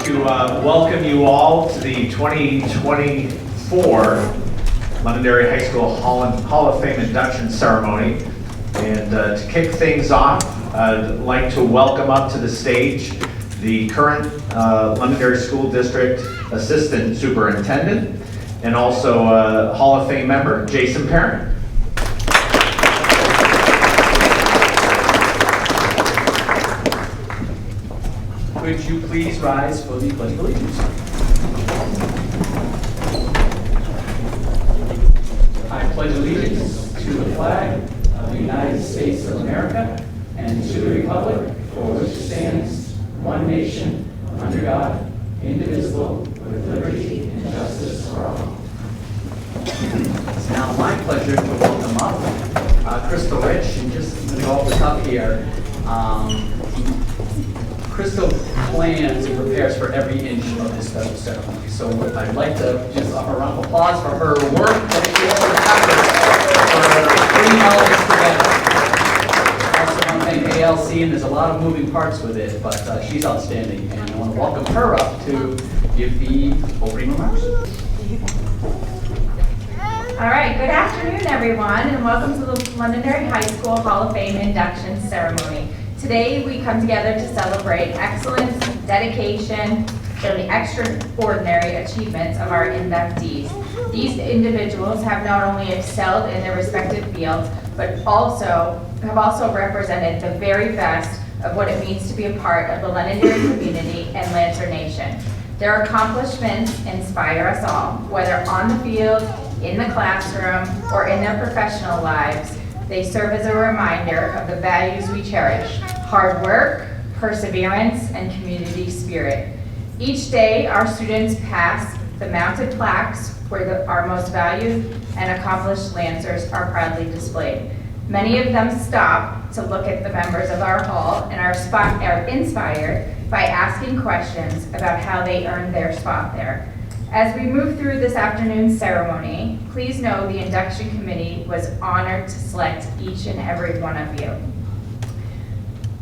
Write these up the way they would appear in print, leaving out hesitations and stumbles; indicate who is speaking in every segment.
Speaker 1: to welcome you all to the 2024 Londonderry High School Hall of Fame induction ceremony. And to kick things off, I'd like to welcome up to the stage the current Londonderry School District Assistant Superintendent and also Hall of Fame member, Jason Perrin.
Speaker 2: Could you please rise for the Pledge of Allegiance? I pledge allegiance to the flag of the United States of America and to the republic for which it stands, one nation, under God, indivisible, with liberty and justice for all. It's now my pleasure to welcome up Crystal Rich, and just to go off the top here. Crystal plans and prepares for every inch of this special ceremony. So I'd like to just offer a round of applause for her work, dedication, and effort for bringing all of this together. Also want to thank ALC, and there's a lot of moving parts with it, but she's outstanding. And I want to welcome her up to give the opening remarks.
Speaker 3: All right, good afternoon, everyone, and welcome to the Londonderry High School Hall of Fame induction ceremony. Today, we come together to celebrate excellence, dedication, and the extraordinary achievements of our inductees. These individuals have not only excelled in their respective fields, but have also represented the very best of what it means to be a part of the Londonderry community and Lancer Nation. Their accomplishments inspire us all, whether on the field, in the classroom, or in their professional lives. They serve as a reminder of the values we cherish: hard work, perseverance, and community spirit. Each day, our students pass the mounted plaques where our most valued and accomplished Lancers are proudly displayed. Many of them stop to look at the members of our hall and are inspired by asking questions about how they earned their spot there. As we move through this afternoon's ceremony, please know the induction committee was honored to select each and every one of you.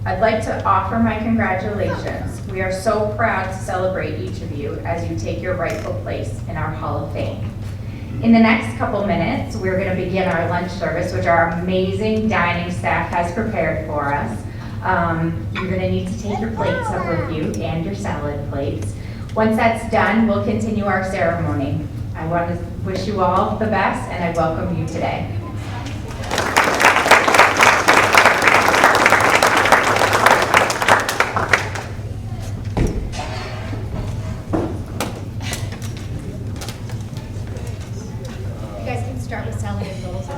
Speaker 3: I'd like to offer my congratulations. We are so proud to celebrate each of you as you take your rightful place in our Hall of Fame. In the next couple minutes, we're going to begin our lunch service, which our amazing dining staff has prepared for us. You're going to need to take your plates up with you and your salad plates. Once that's done, we'll continue our ceremony. I want to wish you all the best, and I welcome you today.
Speaker 4: You guys can start with Sally and Bill's.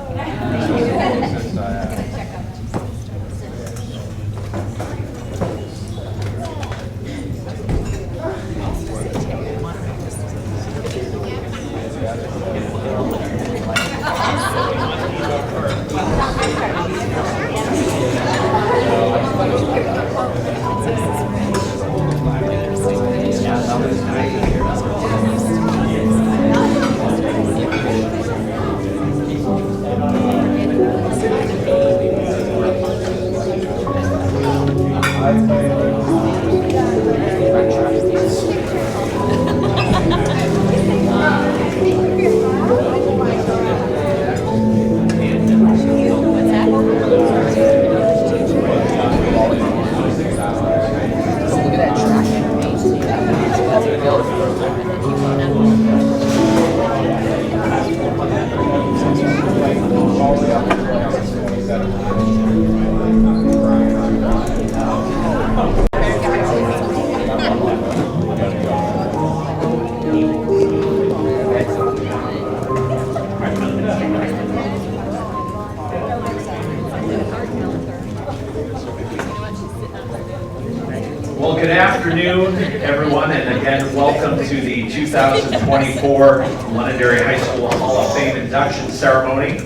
Speaker 1: Well, good afternoon, everyone, and again, welcome to the 2024 Londonderry High School Hall of Fame induction ceremony.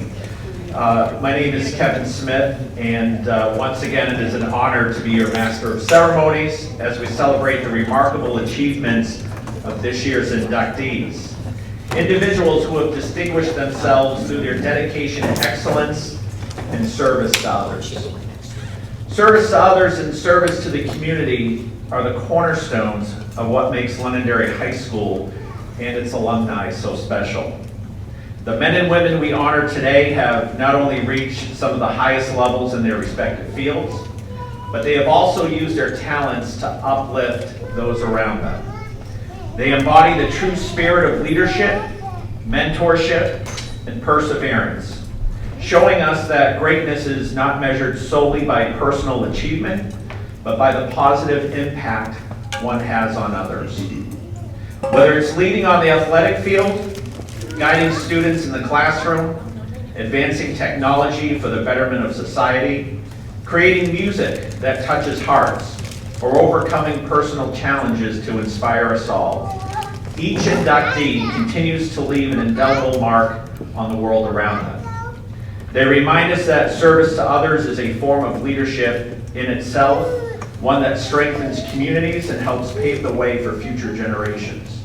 Speaker 1: My name is Kevin Smith, and once again, it is an honor to be your Master of Ceremonies as we celebrate the remarkable achievements of this year's inductees. Individuals who have distinguished themselves through their dedication to excellence and service to others. Service to others and service to the community are the cornerstones of what makes Londonderry High School and its alumni so special. The men and women we honor today have not only reached some of the highest levels in their respective fields, but they have also used their talents to uplift those around them. They embody the true spirit of leadership, mentorship, and perseverance, showing us that greatness is not measured solely by personal achievement, but by the positive impact one has on others. Whether it's leading on the athletic field, guiding students in the classroom, advancing technology for the betterment of society, creating music that touches hearts, or overcoming personal challenges to inspire us all, each inductee continues to leave an indelible mark on the world around them. They remind us that service to others is a form of leadership in itself, one that strengthens communities and helps pave the way for future generations.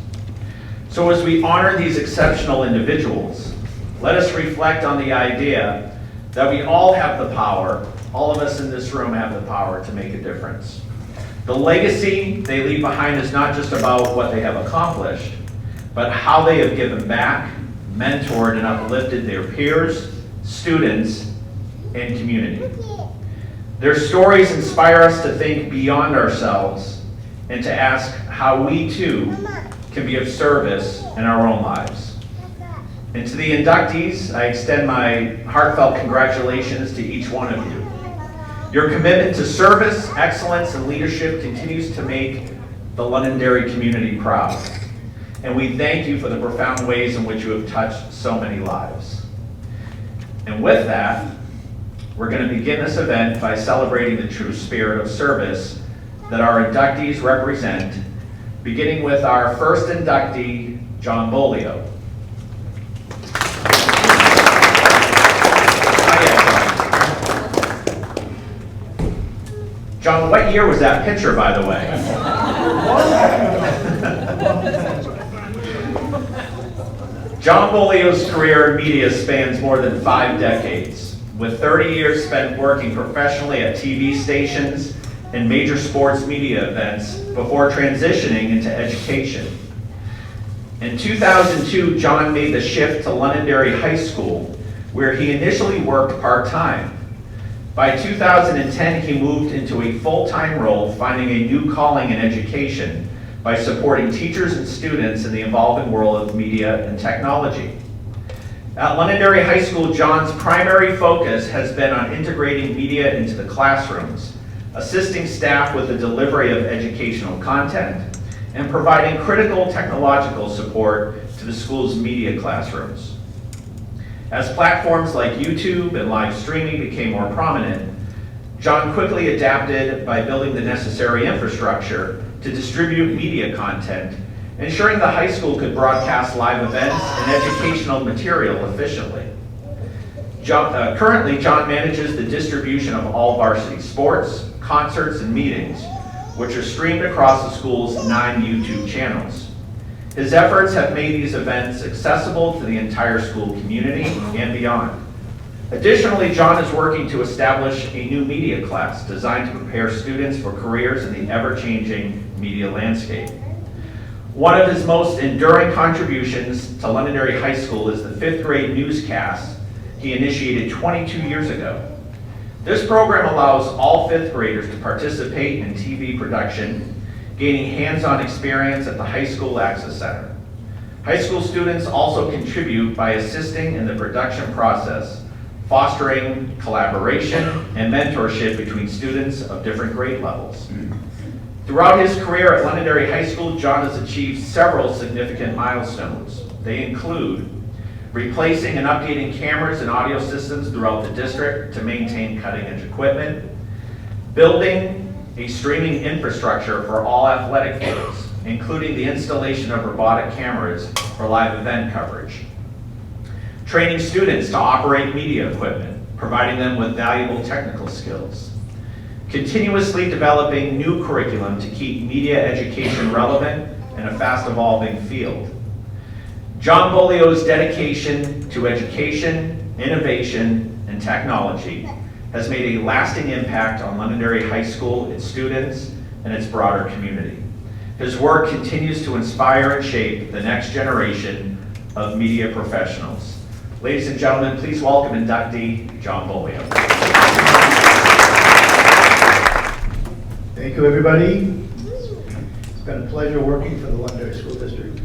Speaker 1: So as we honor these exceptional individuals, let us reflect on the idea that we all have the power, all of us in this room have the power to make a difference. The legacy they leave behind is not just about what they have accomplished, but how they have given back, mentored, and uplifted their peers, students, and community. Their stories inspire us to think beyond ourselves and to ask how we too can be of service in our own lives. And to the inductees, I extend my heartfelt congratulations to each one of you. Your commitment to service, excellence, and leadership continues to make the Londonderry community proud. And we thank you for the profound ways in which you have touched so many lives. And with that, we're going to begin this event by celebrating the true spirit of service that our inductees represent, beginning with our first inductee, John Bolio. John, what year was that picture, by the way? John Bolio's career in media spans more than 5 decades, with 30 years spent working professionally at TV stations and major sports media events before transitioning into education. In 2002, John made the shift to Londonderry High School, where he initially worked part-time. By 2010, he moved into a full-time role, finding a new calling in education by supporting teachers and students in the evolving world of media and technology. At Londonderry High School, John's primary focus has been on integrating media into the classrooms, assisting staff with the delivery of educational content, and providing critical technological support to the school's media classrooms. As platforms like YouTube and live streaming became more prominent, John quickly adapted by building the necessary infrastructure to distribute media content, ensuring the high school could broadcast live events and educational material efficiently. Currently, John manages the distribution of all varsity sports, concerts, and meetings, which are streamed across the school's 9 YouTube channels. His efforts have made these events accessible to the entire school community and beyond. Additionally, John is working to establish a new media class designed to prepare students for careers in the ever-changing media landscape. One of his most enduring contributions to Londonderry High School is the 5th grade newscast he initiated 22 years ago. This program allows all 5th graders to participate in TV production, gaining hands-on experience at the High School Access Center. High school students also contribute by assisting in the production process, fostering collaboration and mentorship between students of different grade levels. Throughout his career at Londonderry High School, John has achieved several significant milestones. They include replacing and updating cameras and audio systems throughout the district to maintain cutting-edge equipment, building a streaming infrastructure for all athletic fields, including the installation of robotic cameras for live event coverage, training students to operate media equipment, providing them with valuable technical skills, continuously developing new curriculum to keep media education relevant in a fast-evolving field. John Bolio's dedication to education, innovation, and technology has made a lasting impact on Londonderry High School, its students, and its broader community. His work continues to inspire and shape the next generation of media professionals. Ladies and gentlemen, please welcome inductee John Bolio.
Speaker 5: Thank you, everybody. It's been a pleasure working for the Londonderry School District.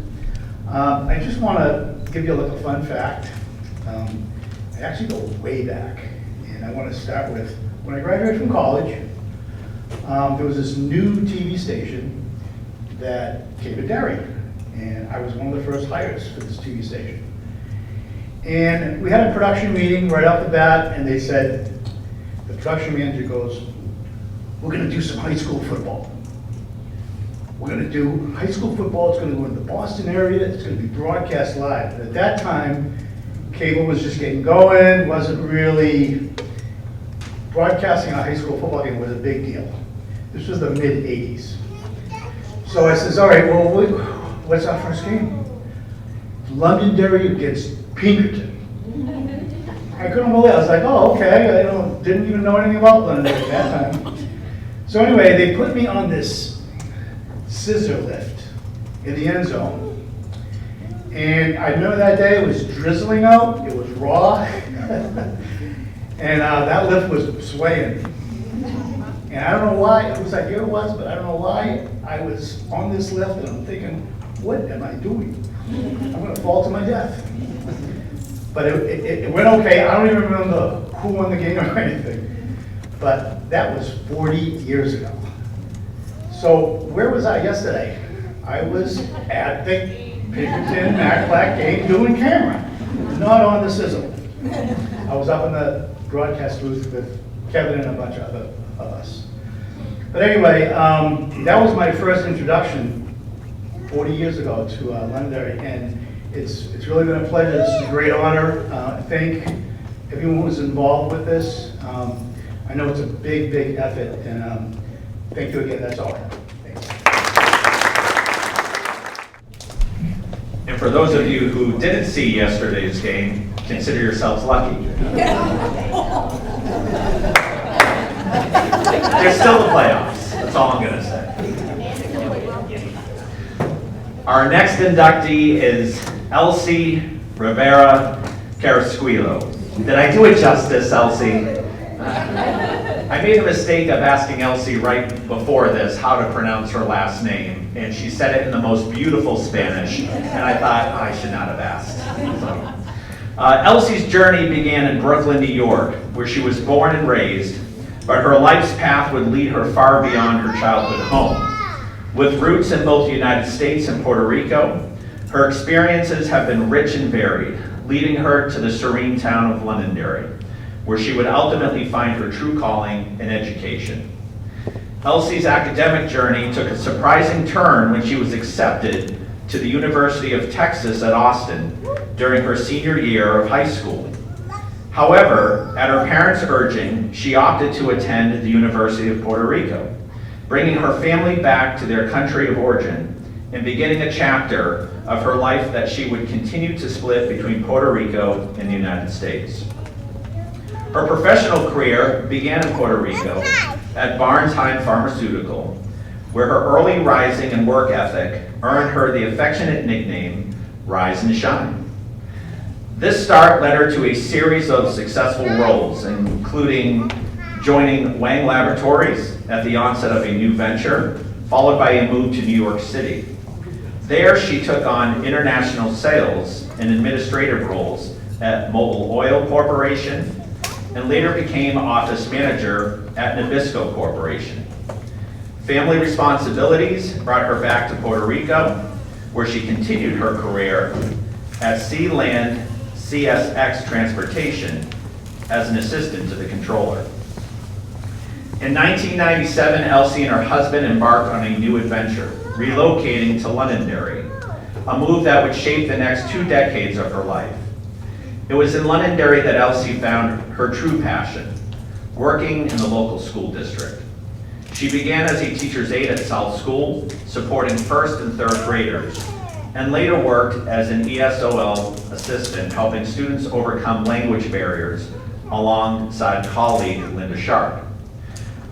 Speaker 5: I just want to give you a little fun fact. I actually go way back, and I want to start with when I graduated from college. There was this new TV station that came to Darien, and I was one of the first hires for this TV station. And we had a production meeting right off the bat, and they said, the production manager goes, "We're going to do some high school football. We're going to do high school football. It's going to go in the Boston area. It's going to be broadcast live." And at that time, cable was just getting going. Wasn't really broadcasting a high school football game was a big deal. This was the mid '80s. So I says, "All right, well, what's our first game?" Londonderry against Pinkerton. I couldn't believe it. I was like, "Oh, okay." I didn't even know anything about Londonderry at that time. So anyway, they put me on this scissor lift in the end zone. And I remember that day, it was drizzling out, it was raw, and that lift was swaying. And I don't know why, whose idea it was, but I don't know why I was on this lift and I'm thinking, what am I doing? I'm gonna fall to my death. But it went okay. I don't even remember who won the game or anything. But that was 40 years ago. So where was I yesterday? I was at the Pinkerton Mac game doing camera, not on the sizzle. I was up in the broadcast booth with Kevin and a bunch of us. But anyway, that was my first introduction 40 years ago to Londonderry, and it's really been a pleasure. This is a great honor. I thank everyone who was involved with this. I know it's a big, big effort, and thank you again. That's all I have. Thanks.
Speaker 1: And for those of you who didn't see yesterday's game, consider yourselves lucky. There's still the playoffs. That's all I'm going to say. Our next inductee is Elsie Rivera Carrasquillo. Did I do it justice, Elsie? I made the mistake of asking Elsie right before this how to pronounce her last name, and she said it in the most beautiful Spanish, and I thought I should not have asked. So, Elsie's journey began in Brooklyn, New York, where she was born and raised, but her life's path would lead her far beyond her childhood home. With roots in both the United States and Puerto Rico, her experiences have been rich and varied, leading her to the serene town of Londonderry, where she would ultimately find her true calling in education. Elsie's academic journey took a surprising turn when she was accepted to the University of Texas at Austin during her senior year of high school. However, at her parents' urging, she opted to attend the University of Puerto Rico, bringing her family back to their country of origin and beginning a chapter of her life that she would continue to split between Puerto Rico and the United States. Her professional career began in Puerto Rico at Barnes-Heim Pharmaceutical, where her early rising and work ethic earned her the affectionate nickname, Rise and Shine. This start led her to a series of successful roles, including joining Wang Laboratories at the onset of a new venture, followed by a move to New York City. There, she took on international sales and administrative roles at Mobil Oil Corporation, and later became office manager at Nabisco Corporation. Family responsibilities brought her back to Puerto Rico, where she continued her career at Sea Land CSX Transportation as an assistant to the controller. In 1997, Elsie and her husband embarked on a new adventure, relocating to Londonderry, a move that would shape the next 2 decades of her life. It was in Londonderry that Elsie found her true passion, working in the local school district. She began as a teacher's aide at South School, supporting first and third graders, and later worked as an ESOL assistant, helping students overcome language barriers alongside colleague Linda Sharp.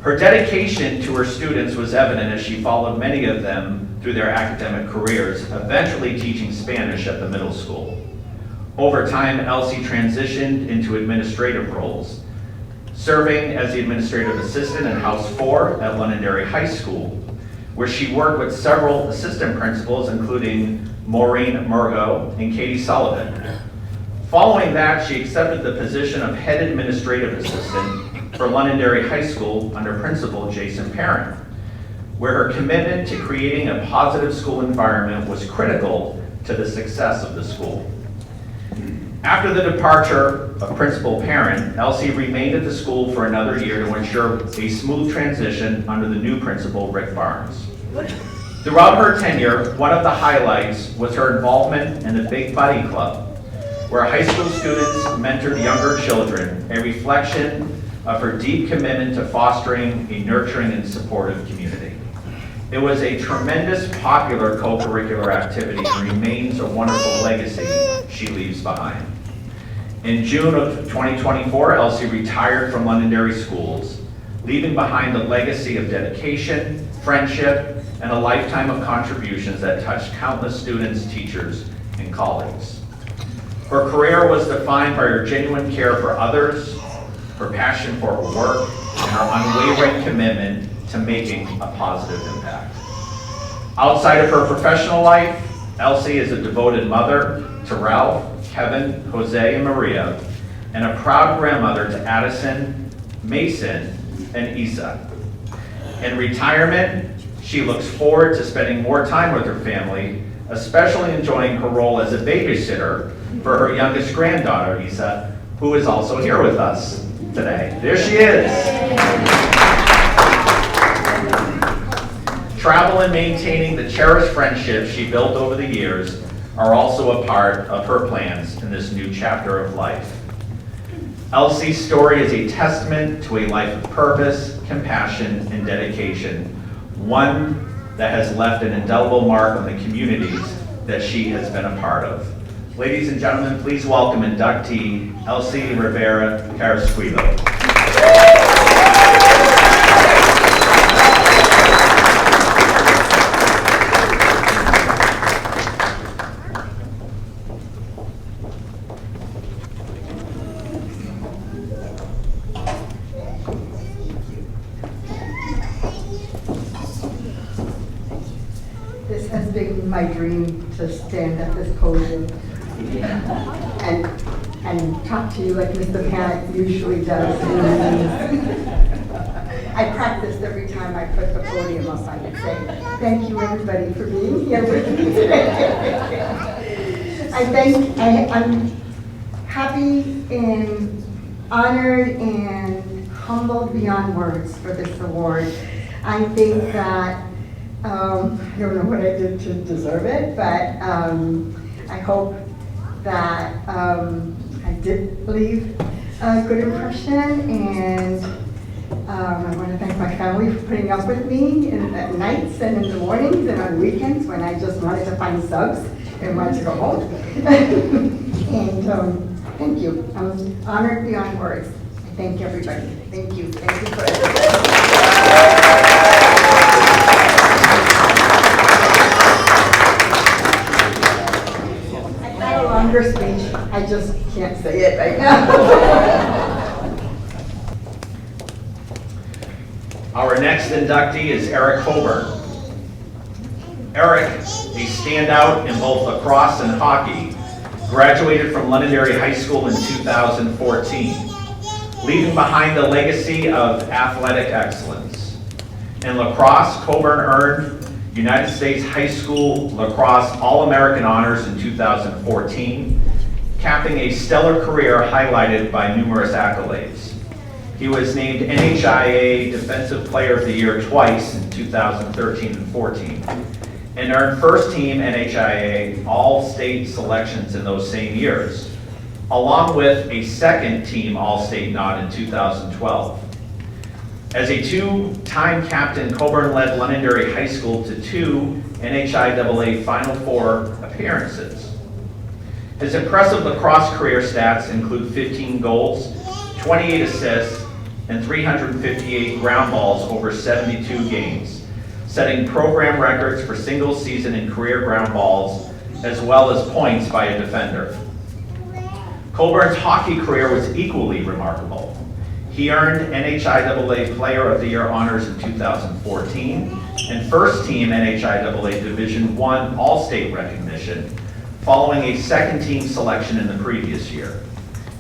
Speaker 1: Her dedication to her students was evident as she followed many of them through their academic careers, eventually teaching Spanish at the middle school. Over time, Elsie transitioned into administrative roles, serving as the administrative assistant in House 4 at Londonderry High School, where she worked with several assistant principals, including Maureen Murgo and Katie Sullivan. Following that, she accepted the position of head administrative assistant for Londonderry High School under Principal Jason Parent, where her commitment to creating a positive school environment was critical to the success of the school. After the departure of Principal Parent, Elsie remained at the school for another year to ensure a smooth transition under the new principal, Rick Barnes. Throughout her tenure, one of the highlights was her involvement in the Big Buddy Club, where high school students mentored younger children, a reflection of her deep commitment to fostering a nurturing and supportive community. It was a tremendous popular co-curricular activity and remains a wonderful legacy she leaves behind. In June of 2024, Elsie retired from Londonderry Schools, leaving behind a legacy of dedication, friendship, and a lifetime of contributions that touched countless students, teachers, and colleagues. Her career was defined by her genuine care for others, her passion for her work, and her unwavering commitment to making a positive impact. Outside of her professional life, Elsie is a devoted mother to Ralph, Kevin, Jose, and Maria, and a proud grandmother to Addison, Mason, and Isa. In retirement, she looks forward to spending more time with her family, especially enjoying her role as a babysitter for her youngest granddaughter, Isa, who is also here with us today. There she is. Travel and maintaining the cherished friendships she built over the years are also a part of her plans in this new chapter of life. Elsie's story is a testament to a life of purpose, compassion, and dedication, one that has left an indelible mark on the communities that she has been a part of. Ladies and gentlemen, please welcome inductee Elsie Rivera Carrasquillo.
Speaker 6: This has been my dream to stand at this podium and talk to you like Mr. Parent usually does. I practiced every time I put the podium up. I would say, thank you everybody for being here with me today. I'm happy and honored and humbled beyond words for this award. I think that I don't know what I did to deserve it, but I hope that I did leave a good impression, and I want to thank my family for putting up with me at nights and in the mornings and on weekends when I just wanted to find subs and wanted to go home. And thank you. I'm honored beyond words. I thank everybody. Thank you. Thank you for everything. Longer speech, I just can't say it right now.
Speaker 1: Our next inductee is Eric Coburn. Eric, a standout in both lacrosse and hockey, graduated from Londonderry High School in 2014, leaving behind a legacy of athletic excellence. In lacrosse, Coburn earned United States High School Lacrosse All-American honors in 2014, capping a stellar career highlighted by numerous accolades. He was named NHIA Defensive Player of the Year twice in 2013 and 14, and earned first-team NHIA All-State selections in those same years, along with a second-team All-State nod in 2012. As a two-time captain, Coburn led Londonderry High School to 2 NHIAA Final Four appearances. His impressive lacrosse career stats include 15 goals, 28 assists, and 358 ground balls over 72 games, setting program records for single season and career ground balls, as well as points by a defender. Colburn's hockey career was equally remarkable. He earned NHIAA Player of the Year honors in 2014 and first team NHIAA Division I All-State recognition, following a second team selection in the previous year.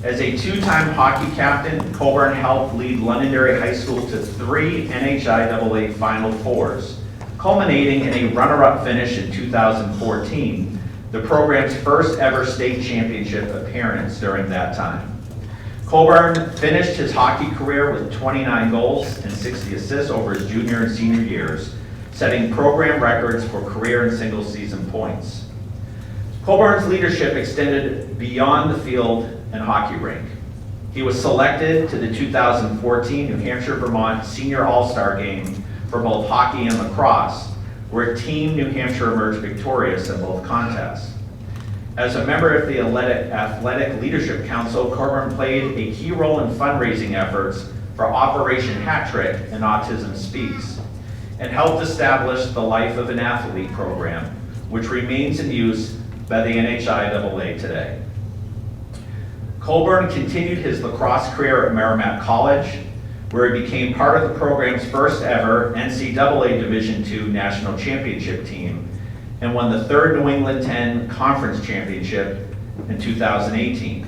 Speaker 1: As a two-time hockey captain, Colburn helped lead Londonderry High School to 3 NHIAA Final Fours, culminating in a runner-up finish in 2014, the program's first ever state championship appearance during that time. Colburn finished his hockey career with 29 goals and 60 assists over his junior and senior years, setting program records for career and single season points. Colburn's leadership extended beyond the field and hockey rink. He was selected to the 2014 New Hampshire-Vermont Senior All-Star Game for both hockey and lacrosse, where Team New Hampshire emerged victorious in both contests. As a member of the Athletic Leadership Council, Colburn played a key role in fundraising efforts for Operation Hat Trick and Autism Speaks, and helped establish the Life of an Athlete program, which remains in use by the NHIAA today. Colburn continued his lacrosse career at Merrimack College, where he became part of the program's first ever NCAA Division II National Championship team and won the third New England 10 Conference Championship in 2018.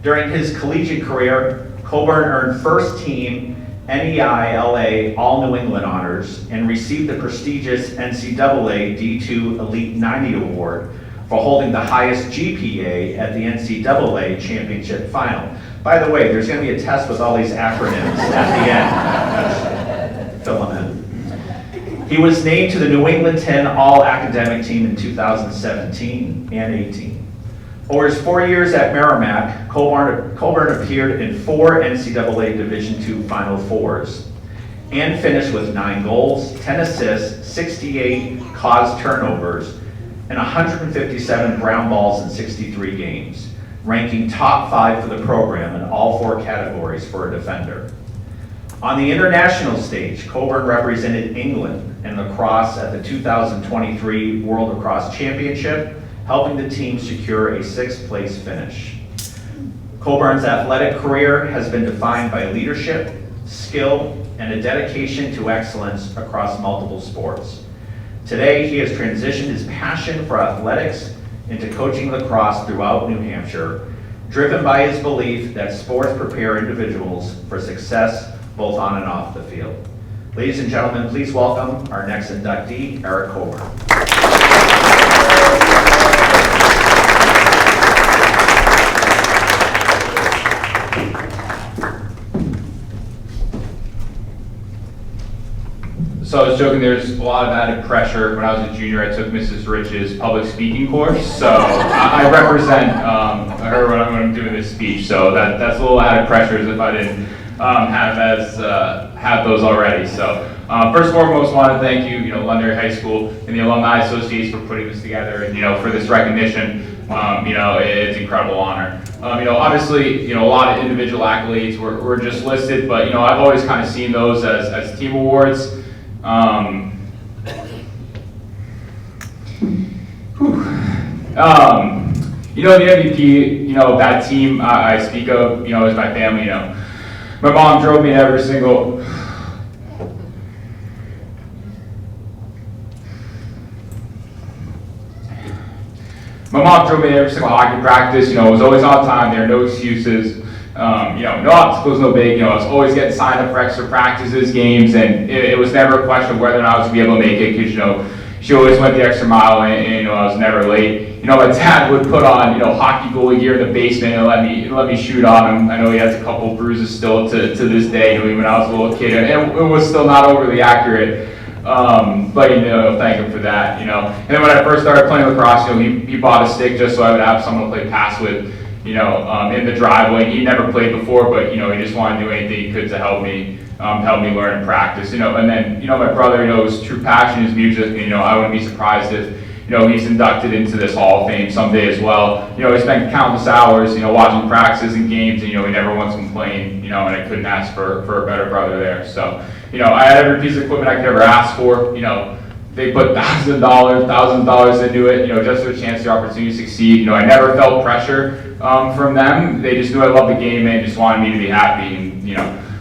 Speaker 1: During his collegiate career, Colburn earned first team NEILA All New England honors and received the prestigious NCAA D2 Elite 90 Award for holding the highest GPA at the NCAA Championship Final. By the way, there's going to be a test with all these acronyms at the end. Fill them in. He was named to the New England 10 All-Academic Team in 2017 and 18. Over his 4 years at Merrimack, Colburn appeared in 4 NCAA Division II Final Fours and finished with 9 goals, 10 assists, 68 caused turnovers, and 157 ground balls in 63 games, ranking top 5 for the program in all 4 categories for a defender. On the international stage, Colburn represented England in lacrosse at the 2023 World Lacrosse Championship, helping the team secure a 6th place finish. Colburn's athletic career has been defined by leadership, skill, and a dedication to excellence across multiple sports. Today, he has transitioned his passion for athletics into coaching lacrosse throughout New Hampshire, driven by his belief that sports prepare individuals for success both on and off the field. Ladies and gentlemen, please welcome our next inductee, Eric Colburn.
Speaker 7: So I was joking, there's a lot of added pressure. When I was a junior, I took Mrs. Rich's public speaking course. So I represent her when I'm doing this speech. So that's a little added pressure as if I didn't have those already. So first and foremost, I want to thank you, Londonderry High School and the Alumni Association for putting this together, and for this recognition. It's an incredible honor. Obviously, a lot of individual accolades were just listed, but I've always kind of seen those as team awards. The MVP, of that team I speak of, is my family. My mom drove me to every single. My mom drove me to every single hockey practice. Was always on time. There are no excuses. No obstacles, no big. I was always getting signed up for extra practices, games, and it was never a question of whether or not I was gonna be able to make it because she always went the extra mile, and I was never late. My dad would put on hockey goalie gear in the basement and let me shoot on him. I know he has a couple bruises still to this day, even when I was a little kid, and it was still not overly accurate. But thank him for that. And then when I first started playing lacrosse, he bought a stick just so I would have someone to play pass with. In the driveway. He never played before, but he just wanted to do anything he could to help me learn and practice. And then my brother, his true passion is music. And I wouldn't be surprised if he's inducted into this Hall of Fame someday as well. He spent countless hours, watching practices and games, and, he never once complained, and I couldn't ask for a better brother there. So, I had every piece of equipment I could ever ask for. They put thousands of dollars into it, just for a chance, the opportunity to succeed. I never felt pressure from them. They just knew I loved the game and just wanted me to be happy. And,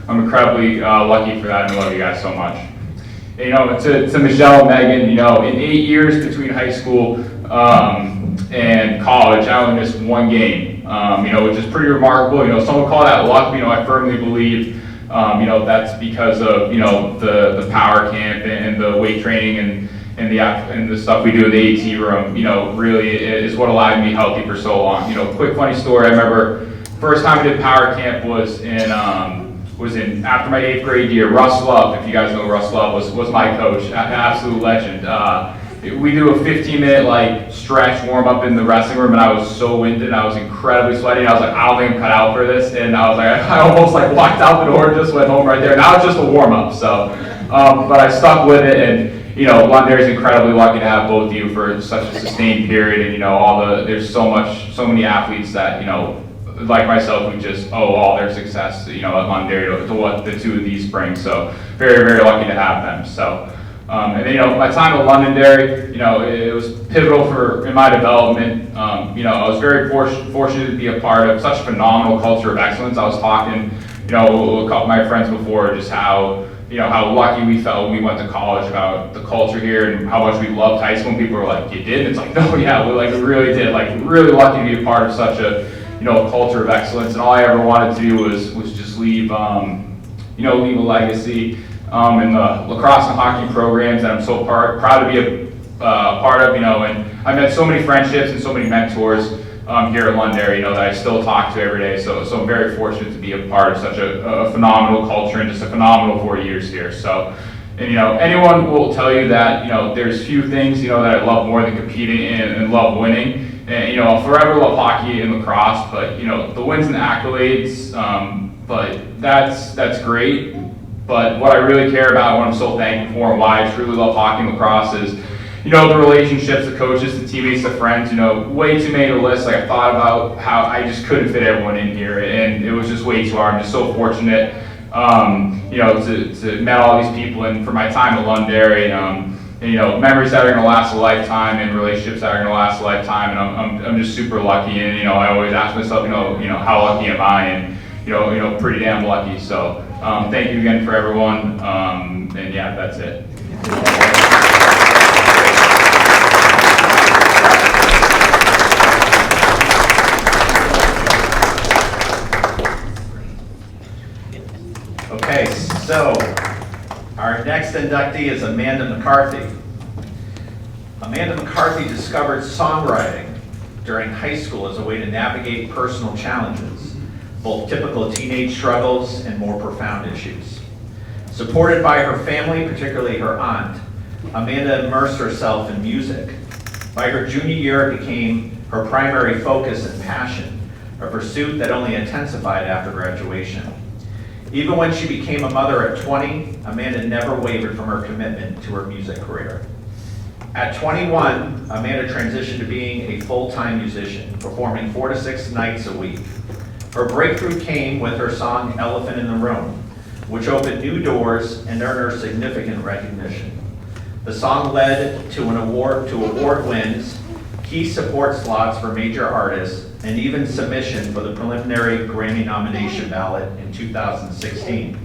Speaker 7: I'm incredibly lucky for that, and I love you guys so much. To Michelle and Megan, in 8 years between high school and college, I only missed one game, which is pretty remarkable. Some would call that luck. I firmly believe, that's because of, the power camp and the weight training and the stuff we do in the AT room, really is what allowed me healthy for so long. Quick funny story, I remember first time I did power camp was in after my 8th grade year. Russ Love, if you guys know Russ Love, was my coach, an absolute legend. We do a 15-minute stretch warm up in the wrestling room, and I was so winded. I was incredibly sweaty. I was like, I don't think I'm cut out for this, and I was like, I almost walked out the door and just went home right there. Now it's just a warm up, so but I stuck with it, and Londonderry's incredibly lucky to have both of you for such a sustained period, and there's so many athletes that like myself, who just owe all their success, at Londonderry to what the two of these bring. So very, very lucky to have them. So, and then, my time at Londonderry, it was pivotal in my development. I was very fortunate to be a part of such a phenomenal culture of excellence. I was talking, a couple of my friends before, just how lucky we felt when we went to college, about the culture here and how much we loved high school. And people were like, you did? And it's like, no, yeah, we really did. Really lucky to be a part of such a culture of excellence, and all I ever wanted to do was just leave leave a legacy in the lacrosse and hockey programs that I'm so proud to be a part of, and I met so many friendships and so many mentors here at Londonderry, that I still talk to every day. So I'm very fortunate to be a part of such a phenomenal culture and just a phenomenal 4 years here. So, and anyone will tell you that there's few things that I love more than competing and love winning. And I'll forever love hockey and lacrosse, but the wins and accolades, but that's great. But what I really care about, what I'm so thankful for, and why I truly love hockey and lacrosse is, the relationships, the coaches, the teammates, the friends. Way too many to list. I thought about how I just couldn't fit everyone in here, and it was just way too hard. I'm just so fortunate, to met all these people, and for my time at Londonderry, memories that are going to last a lifetime, and relationships that are going to last a lifetime, and I'm just super lucky. And I always ask myself, how lucky am I? And pretty damn lucky. So thank you again for everyone. And yeah, that's it.
Speaker 1: Okay, so our next inductee is Amanda McCarthy. Amanda McCarthy discovered songwriting during high school as a way to navigate personal challenges, both typical teenage struggles and more profound issues. Supported by her family, particularly her aunt, Amanda immersed herself in music. By her junior year, it became her primary focus and passion, a pursuit that only intensified after graduation. Even when she became a mother at 20, Amanda never wavered from her commitment to her music career. At 21, Amanda transitioned to being a full-time musician, performing 4 to 6 nights a week. Her breakthrough came with her song Elephant in the Room, which opened new doors and earned her significant recognition. The song led to award wins, key support slots for major artists, and even submission for the preliminary Grammy nomination ballot in 2016.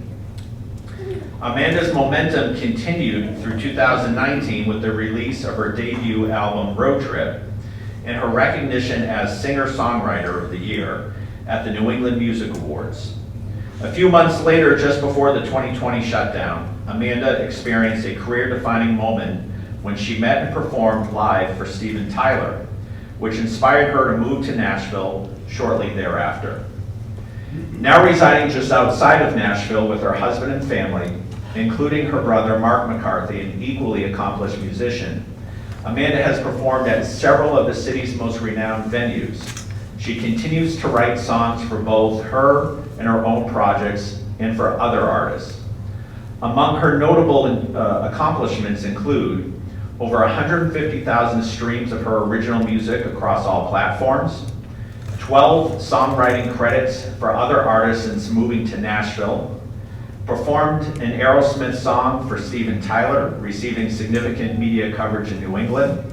Speaker 1: Amanda's momentum continued through 2019 with the release of her debut album, Road Trip, and her recognition as Singer-Songwriter of the Year at the New England Music Awards. A few months later, just before the 2020 shutdown, Amanda experienced a career-defining moment when she met and performed live for Steven Tyler, which inspired her to move to Nashville shortly thereafter. Now residing just outside of Nashville with her husband and family, including her brother Mark McCarthy, an equally accomplished musician, Amanda has performed at several of the city's most renowned venues. She continues to write songs for both her and her own projects and for other artists. Among her notable accomplishments include over 150,000 streams of her original music across all platforms, 12 songwriting credits for other artists since moving to Nashville, performed an Aerosmith song for Steven Tyler, receiving significant media coverage in New England,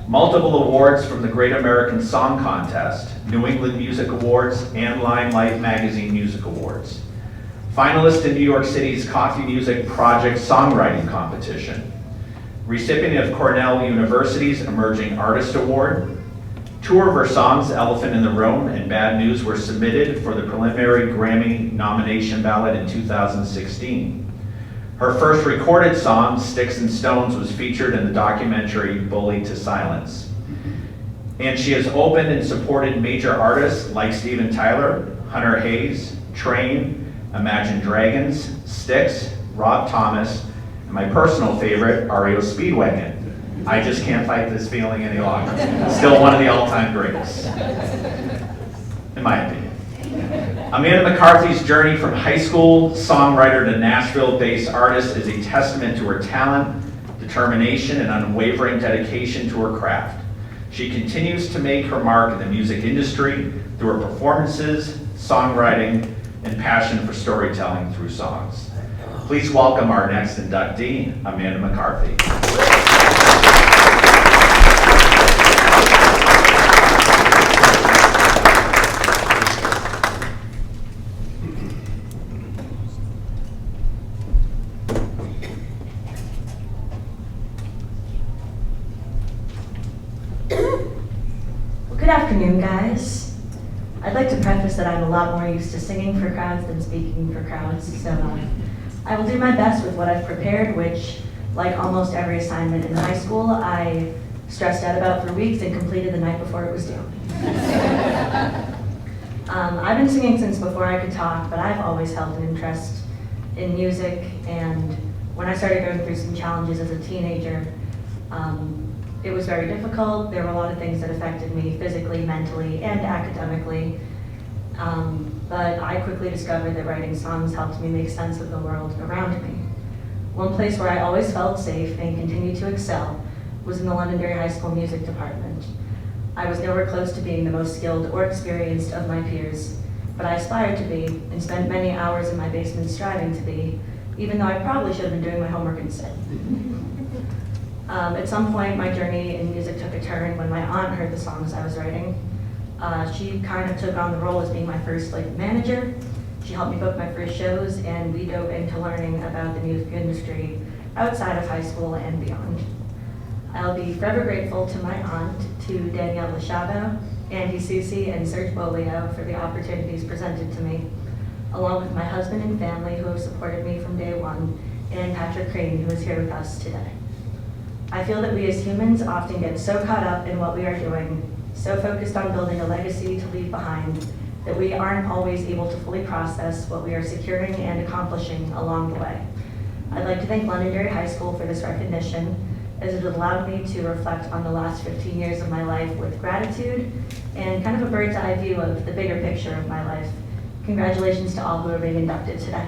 Speaker 1: multiple awards from the Great American Song Contest, New England Music Awards, and Limelight Magazine Music Awards. Finalist in New York City's Coffee Music Project Songwriting Competition. Recipient of Cornell University's Emerging Artist Award. Two of her songs, Elephant in the Room and Bad News, were submitted for the preliminary Grammy nomination ballot in 2016. Her first recorded song, Sticks and Stones, was featured in the documentary Bullied to Silence. And she has opened and supported major artists like Steven Tyler, Hunter Hayes, Train, Imagine Dragons, Styx, Rob Thomas, and my personal favorite, REO Speedwagon. I just can't fight this feeling any longer. Still one of the all-time greats, in my opinion. Amanda McCarthy's journey from high school songwriter to Nashville-based artist is a testament to her talent, determination, and unwavering dedication to her craft. She continues to make her mark in the music industry through her performances, songwriting, and passion for storytelling through songs. Please welcome our next inductee, Amanda McCarthy.
Speaker 8: Good afternoon, guys. I'd like to preface that I'm a lot more used to singing for crowds than speaking for crowds, so I will do my best with what I've prepared, which, like almost every assignment in high school, I stressed out about for weeks and completed the night before it was due. I've been singing since before I could talk, but I've always held an interest in music, and when I started going through some challenges as a teenager, it was very difficult. There were a lot of things that affected me physically, mentally, and academically. But I quickly discovered that writing songs helped me make sense of the world around me. One place where I always felt safe and continued to excel was in the Londonderry High School music department. I was nowhere close to being the most skilled or experienced of my peers, but I aspired to be and spent many hours in my basement striving to be, even though I probably should have been doing my homework instead. At some point, my journey in music took a turn when my aunt heard the songs I was writing. She kind of took on the role as being my first manager. She helped me book my first shows, and we dove into learning about the music industry outside of high school and beyond. I'll be forever grateful to my aunt, to Danielle Lachado, Andy Susi, and Serge Bolio for the opportunities presented to me, along with my husband and family who have supported me from day one, and Patrick Crane, who is here with us today. I feel that we as humans often get so caught up in what we are doing, so focused on building a legacy to leave behind, that we aren't always able to fully process what we are securing and accomplishing along the way. I'd like to thank Londonderry High School for this recognition, as it has allowed me to reflect on the last 15 years of my life with gratitude and kind of a bird's eye view of the bigger picture of my life. Congratulations to all who are being inducted today.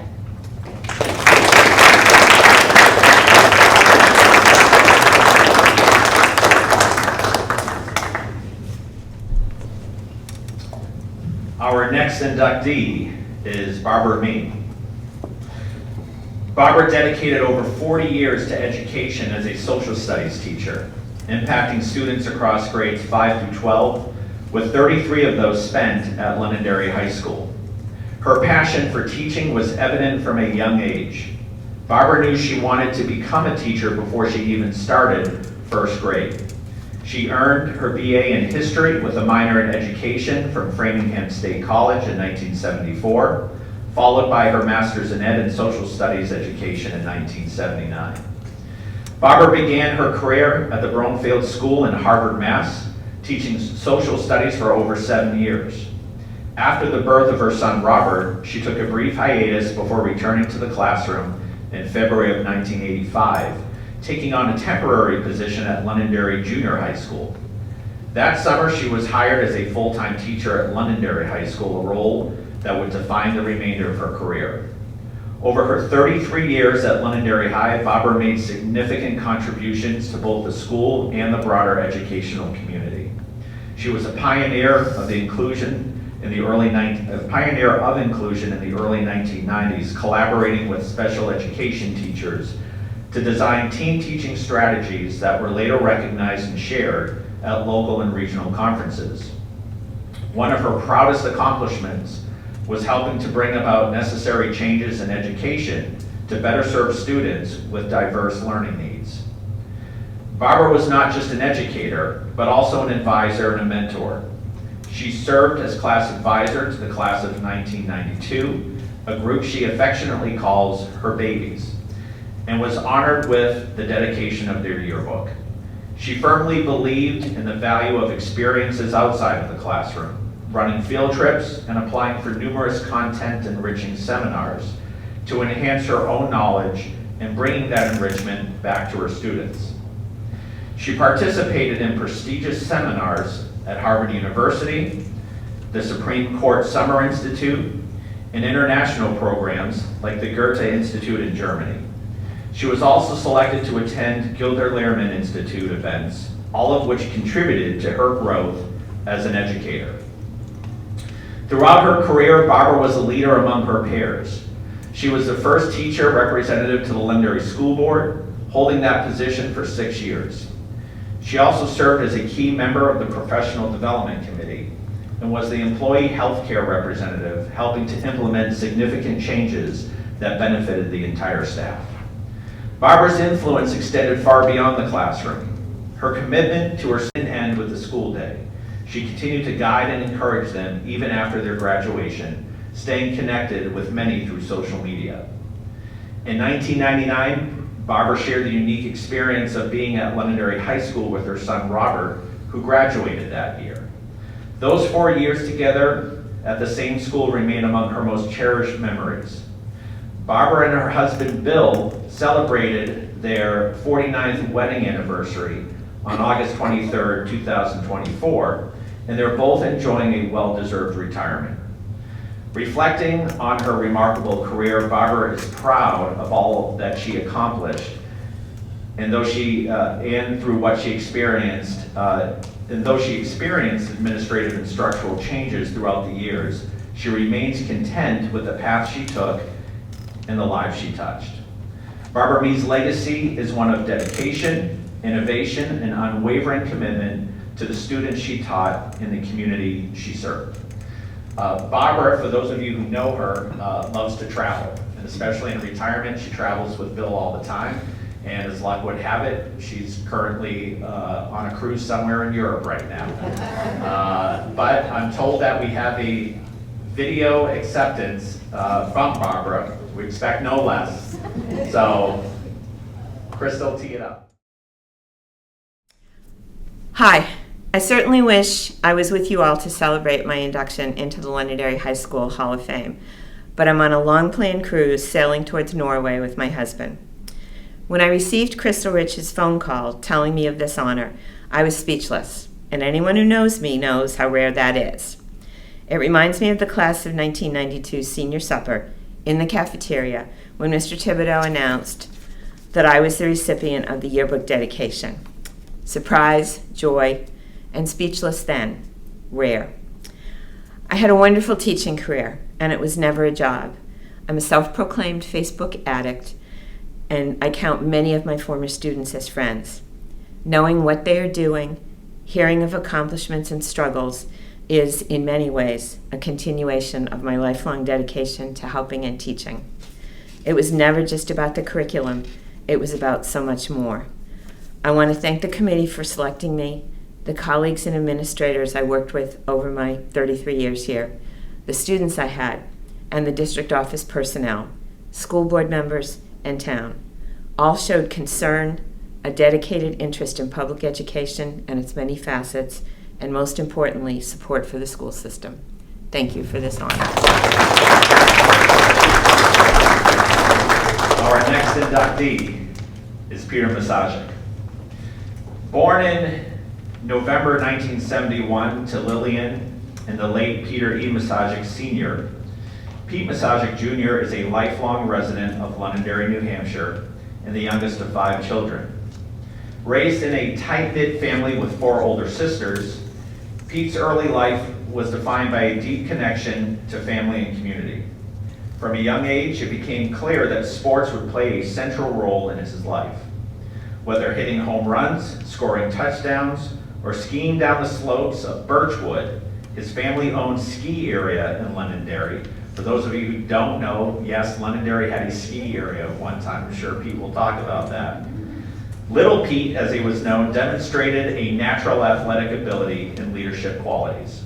Speaker 1: Our next inductee is Barbara Mee. Barbara dedicated over 40 years to education as a social studies teacher, impacting students across grades 5 through 12, with 33 of those spent at Londonderry High School. Her passion for teaching was evident from a young age. Barbara knew she wanted to become a teacher before she even started first grade. She earned her BA in history with a minor in education from Framingham State College in 1974, followed by her master's in ed and social studies education in 1979. Barbara began her career at the Brownfield School in Harvard, Mass., teaching social studies for over 7 years. After the birth of her son, Robert, she took a brief hiatus before returning to the classroom in February of 1985, taking on a temporary position at Londonderry Junior High School. That summer, she was hired as a full-time teacher at Londonderry High School, a role that would define the remainder of her career. Over her 33 years at Londonderry High, Barbara made significant contributions to both the school and the broader educational community. She was a pioneer of inclusion in the early 1990s, collaborating with special education teachers to design team teaching strategies that were later recognized and shared at local and regional conferences. One of her proudest accomplishments was helping to bring about necessary changes in education to better serve students with diverse learning needs. Barbara was not just an educator, but also an advisor and a mentor. She served as class advisor to the class of 1992, a group she affectionately calls her babies, and was honored with the dedication of their yearbook. She firmly believed in the value of experiences outside of the classroom, running field trips and applying for numerous content-enriching seminars to enhance her own knowledge and bringing that enrichment back to her students. She participated in prestigious seminars at Harvard University, the Supreme Court Summer Institute, and international programs like the Goethe Institute in Germany. She was also selected to attend Gilder Lehrman Institute events, all of which contributed to her growth as an educator. Throughout her career, Barbara was a leader among her peers. She was the first teacher representative to the Londonderry School Board, holding that position for 6 years. She also served as a key member of the Professional Development Committee and was the employee healthcare representative, helping to implement significant changes that benefited the entire staff. Barbara's influence extended far beyond the classroom. Her commitment to her didn't end with the school day. She continued to guide and encourage them even after their graduation, staying connected with many through social media. In 1999, Barbara shared the unique experience of being at Londonderry High School with her son Robert, who graduated that year. Those 4 years together at the same school remain among her most cherished memories. Barbara and her husband Bill celebrated their 49th wedding anniversary on August 23rd, 2024, and they're both enjoying a well-deserved retirement. Reflecting on her remarkable career, Barbara is proud of all that she accomplished, and though she experienced administrative and structural changes throughout the years, she remains content with the path she took and the lives she touched. Barbara Mead's legacy is one of dedication, innovation, and unwavering commitment to the students she taught in the community she served. Barbara, for those of you who know her, loves to travel, and especially in retirement, she travels with Bill all the time, and as luck would have it, she's currently on a cruise somewhere in Europe right now. But I'm told that we have a video acceptance from Barbara. We expect no less. So, Crystal, tee it up.
Speaker 9: Hi, I certainly wish I was with you all to celebrate my induction into the Londonderry High School Hall of Fame, but I'm on a long-planned cruise sailing towards Norway with my husband. When I received Crystal Rich's phone call telling me of this honor, I was speechless, and anyone who knows me knows how rare that is. It reminds me of the class of 1992 senior supper in the cafeteria when Mr. Thibodeau announced that I was the recipient of the yearbook dedication. Surprise, joy, and speechless then, rare. I had a wonderful teaching career, and it was never a job. I'm a self-proclaimed Facebook addict, and I count many of my former students as friends. Knowing what they are doing, hearing of accomplishments and struggles is, in many ways, a continuation of my lifelong dedication to helping and teaching. It was never just about the curriculum, it was about so much more. I want to thank the committee for selecting me, the colleagues and administrators I worked with over my 33 years here, the students I had, and the district office personnel, school board members, and town. All showed concern, a dedicated interest in public education and its many facets, and most importantly, support for the school system. Thank you for this honor.
Speaker 1: Our next inductee is Peter Masajic. Born in November 1971 to Lillian and the late Peter E. Masajic Sr., Pete Masajic Jr. is a lifelong resident of Londonderry, New Hampshire, and the youngest of 5 children. Raised in a tight-knit family with 4 older sisters, Pete's early life was defined by a deep connection to family and community. From a young age, it became clear that sports would play a central role in his life. Whether hitting home runs, scoring touchdowns, or skiing down the slopes of Birchwood, his family-owned ski area in Londonderry. For those of you who don't know, yes, Londonderry had a ski area at one time. I'm sure Pete will talk about that. Little Pete, as he was known, demonstrated a natural athletic ability and leadership qualities.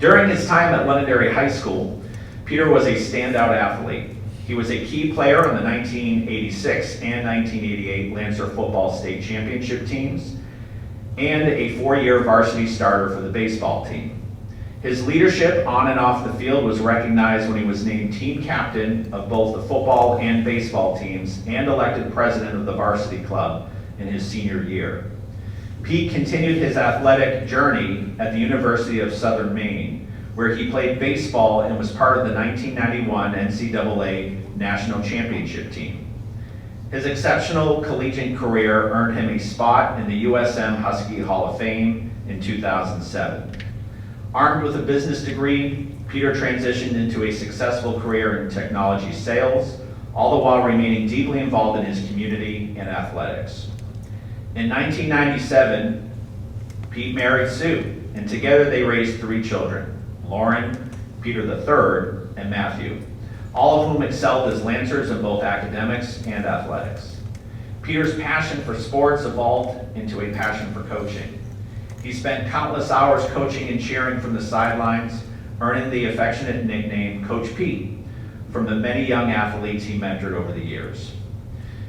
Speaker 1: During his time at Londonderry High School, Peter was a standout athlete. He was a key player on the 1986 and 1988 Lancer football state championship teams and a 4-year varsity starter for the baseball team. His leadership on and off the field was recognized when he was named team captain of both the football and baseball teams and elected president of the varsity club in his senior year. Pete continued his athletic journey at the University of Southern Maine, where he played baseball and was part of the 1991 NCAA National Championship team. His exceptional collegiate career earned him a spot in the USM Husky Hall of Fame in 2007. Armed with a business degree, Peter transitioned into a successful career in technology sales, all the while remaining deeply involved in his community and athletics. In 1997, Pete married Sue, and together they raised 3 children, Lauren, Peter III, and Matthew, all of whom excelled as Lancers in both academics and athletics. Peter's passion for sports evolved into a passion for coaching. He spent countless hours coaching and cheering from the sidelines, earning the affectionate nickname Coach Pete from the many young athletes he mentored over the years.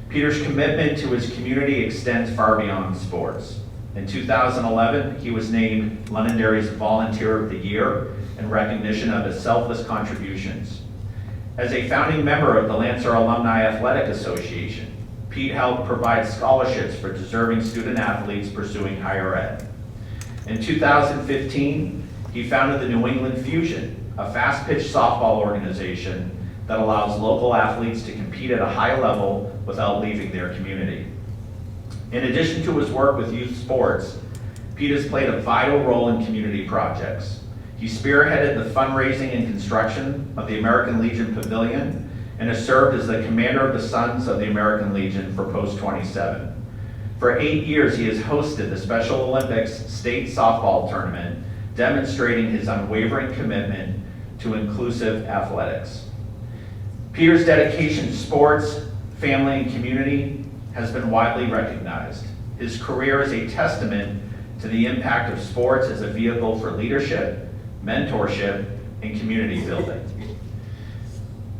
Speaker 1: Peter's commitment to his community extends far beyond sports. In 2011, he was named Londonderry's Volunteer of the Year in recognition of his selfless contributions. As a founding member of the Lancer Alumni Athletic Association, Pete helped provide scholarships for deserving student athletes pursuing higher ed. In 2015, he founded the New England Fusion, a fast-pitch softball organization that allows local athletes to compete at a high level without leaving their community. In addition to his work with youth sports, Pete has played a vital role in community projects. He spearheaded the fundraising and construction of the American Legion Pavilion and has served as the commander of the Sons of the American Legion for Post 27. For 8 years, he has hosted the Special Olympics state softball tournament, demonstrating his unwavering commitment to inclusive athletics. Peter's dedication to sports, family, and community has been widely recognized. His career is a testament to the impact of sports as a vehicle for leadership, mentorship, and community building.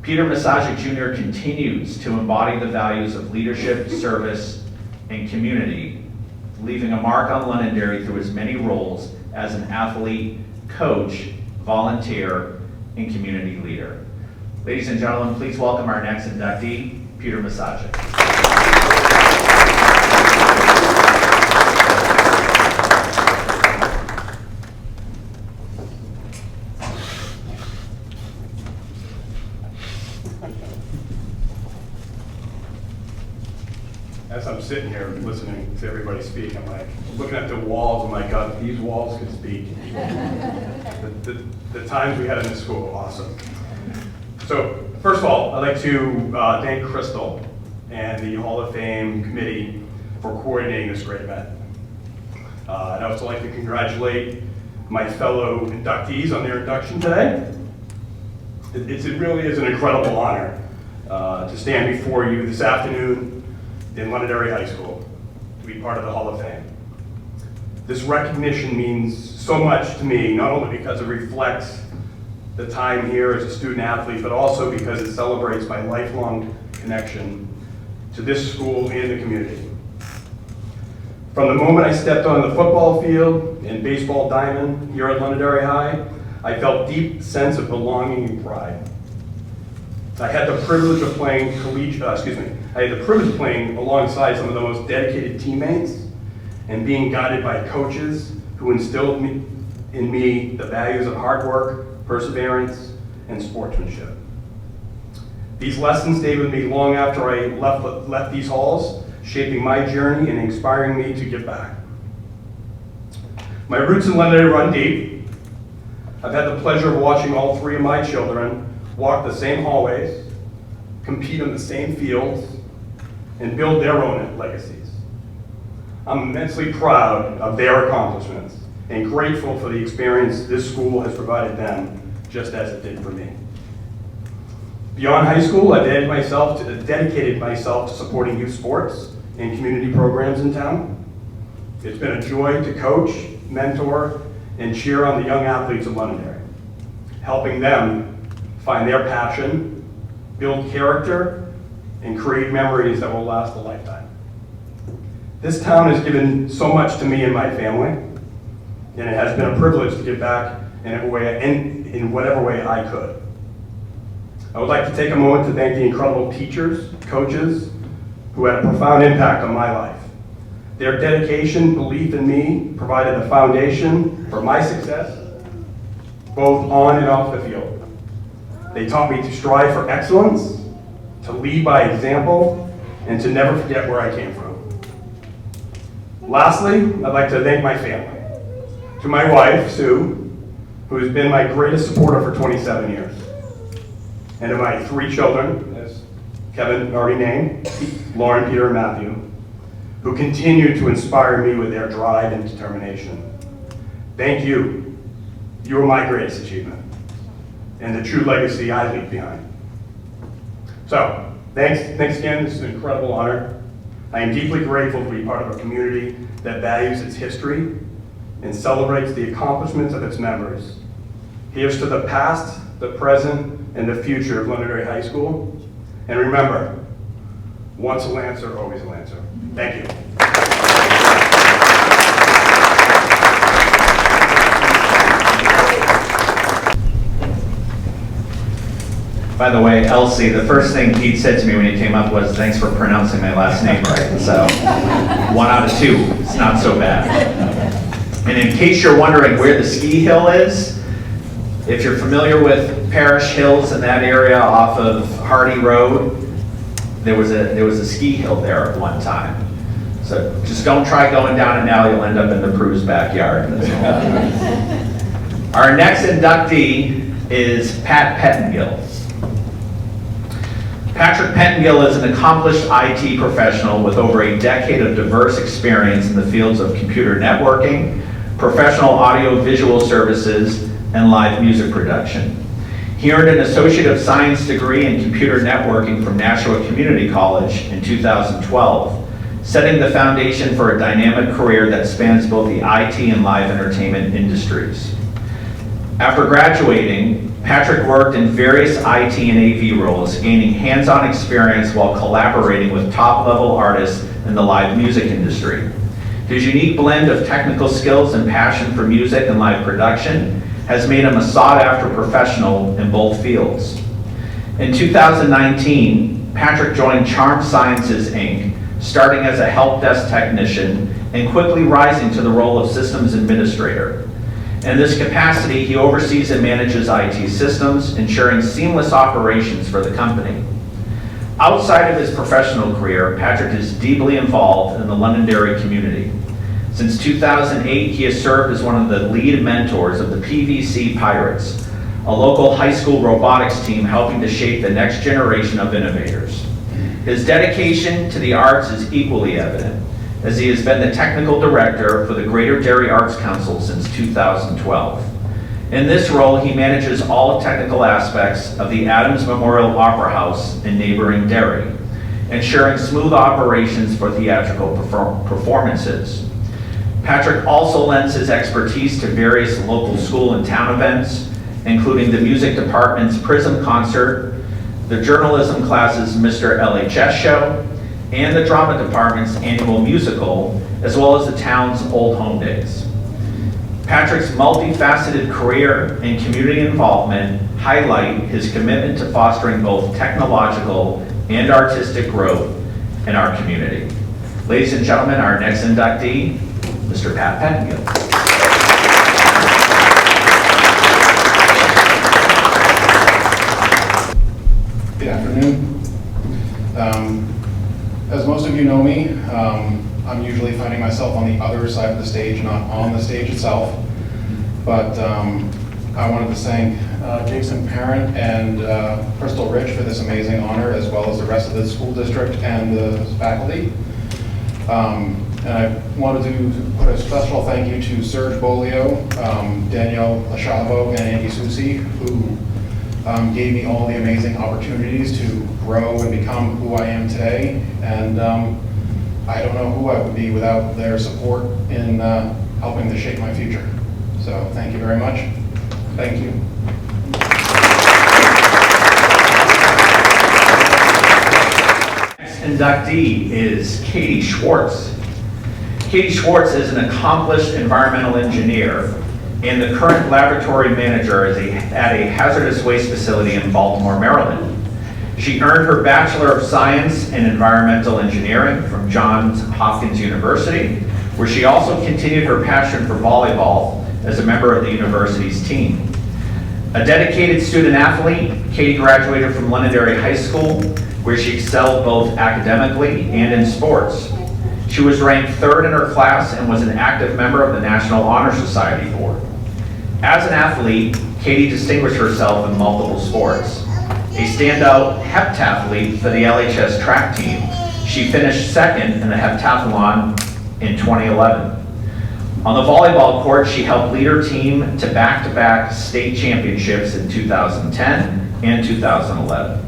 Speaker 1: Peter Masajic Jr. continues to embody the values of leadership, service, and community, leaving a mark on Londonderry through his many roles as an athlete, coach, volunteer, and community leader. Ladies and gentlemen, please welcome our next inductee, Peter Masajic.
Speaker 10: As I'm sitting here listening to everybody speak, I'm like, looking at the walls, I'm like, God, these walls could speak. The times we had in this school, awesome. So, first of all, I'd like to thank Crystal and the Hall of Fame committee for coordinating this great event. I'd also like to congratulate my fellow inductees on their induction today. It really is an incredible honor to stand before you this afternoon in Londonderry High School to be part of the Hall of Fame. This recognition means so much to me, not only because it reflects the time here as a student athlete, but also because it celebrates my lifelong connection to this school and the community. From the moment I stepped on the football field and baseball diamond here at Londonderry High, I felt deep sense of belonging and pride. I had the privilege of playing alongside some of the most dedicated teammates and being guided by coaches who instilled in me the values of hard work, perseverance, and sportsmanship. These lessons stayed with me long after I left these halls, shaping my journey and inspiring me to give back. My roots in Londonderry run deep. I've had the pleasure of watching all three of my children walk the same hallways, compete on the same fields, and build their own legacies. I'm immensely proud of their accomplishments and grateful for the experience this school has provided them, just as it did for me. Beyond high school, I've dedicated myself to supporting youth sports and community programs in town. It's been a joy to coach, mentor, and cheer on the young athletes of Londonderry, helping them find their passion, build character, and create memories that will last a lifetime. This town has given so much to me and my family, and it has been a privilege to give back in whatever way I could. I would like to take a moment to thank the incredible teachers, coaches, who had a profound impact on my life. Their dedication, belief in me, provided the foundation for my success, both on and off the field. They taught me to strive for excellence, to lead by example, and to never forget where I came from. Lastly, I'd like to thank my family. To my wife, Sue, who has been my greatest supporter for 27 years. And to my three children, as Kevin already named, Lauren, Peter, and Matthew, who continue to inspire me with their drive and determination. Thank you. You are my greatest achievement and the true legacy I leave behind. So, thanks again. This is an incredible honor. I am deeply grateful to be part of a community that values its history and celebrates the accomplishments of its members. Here's to the past, the present, and the future of Londonderry High School. And remember, once a Lancer, always a Lancer. Thank you.
Speaker 1: By the way, Elsie, the first thing Pete said to me when he came up was, thanks for pronouncing my last name right. So, 1 out of 2, it's not so bad. And in case you're wondering where the ski hill is, if you're familiar with Parish Hills in that area off of Hardy Road, there was a ski hill there at one time. So just don't try going down it now, you'll end up in the Prue's backyard. Our next inductee is Pat Pettengill. Patrick Pettengill is an accomplished IT professional with over a decade of diverse experience in the fields of computer networking, professional audio-visual services, and live music production. He earned an Associate of Science degree in computer networking from Nashua Community College in 2012, setting the foundation for a dynamic career that spans both the IT and live entertainment industries. After graduating, Patrick worked in various IT and AV roles, gaining hands-on experience while collaborating with top-level artists in the live music industry. His unique blend of technical skills and passion for music and live production has made him a sought-after professional in both fields. In 2019, Patrick joined Charm Sciences, Inc., starting as a help desk technician and quickly rising to the role of systems administrator. In this capacity, he oversees and manages IT systems, ensuring seamless operations for the company. Outside of his professional career, Patrick is deeply involved in the Londonderry community. Since 2008, he has served as one of the lead mentors of the PVC Pirates, a local high school robotics team helping to shape the next generation of innovators. His dedication to the arts is equally evident, as he has been the technical director for the Greater Derry Arts Council since 2012. In this role, he manages all technical aspects of the Adams Memorial Opera House in neighboring Derry, ensuring smooth operations for theatrical performances. Patrick also lends his expertise to various local school and town events, including the music department's Prism concert, the journalism class's Mr. LHS show, and the drama department's annual musical, as well as the town's Old Home Days. Patrick's multifaceted career and community involvement highlight his commitment to fostering both technological and artistic growth in our community. Ladies and gentlemen, our next inductee, Mr. Pat Pettengill.
Speaker 11: afternoon. As most of you know me, I'm usually finding myself on the other side of the stage, not on the stage itself. But I wanted to thank Jason Parent and Crystal Rich for this amazing honor, as well as the rest of the school district and the faculty. And I wanted to put a special thank you to Serge Bolio, Danielle Lachavo, and Andy Susi, who gave me all the amazing opportunities to grow and become who I am today. And I don't know who I would be without their support in helping to shape my future. So thank you very much. Thank you.
Speaker 1: Next inductee is Katie Schwartz. Katie Schwartz is an accomplished environmental engineer and the current laboratory manager at a hazardous waste facility in Baltimore, Maryland. She earned her Bachelor of Science in Environmental Engineering from Johns Hopkins University, where she also continued her passion for volleyball as a member of the university's team. A dedicated student athlete, Katie graduated from Londonderry High School, where she excelled both academically and in sports. She was ranked third in her class and was an active member of the National Honor Society Board. As an athlete, Katie distinguished herself in multiple sports. A standout heptathlete for the LHS track team, she finished second in the heptathlon in 2011. On the volleyball court, she helped lead her team to back-to-back state championships in 2010 and 2011.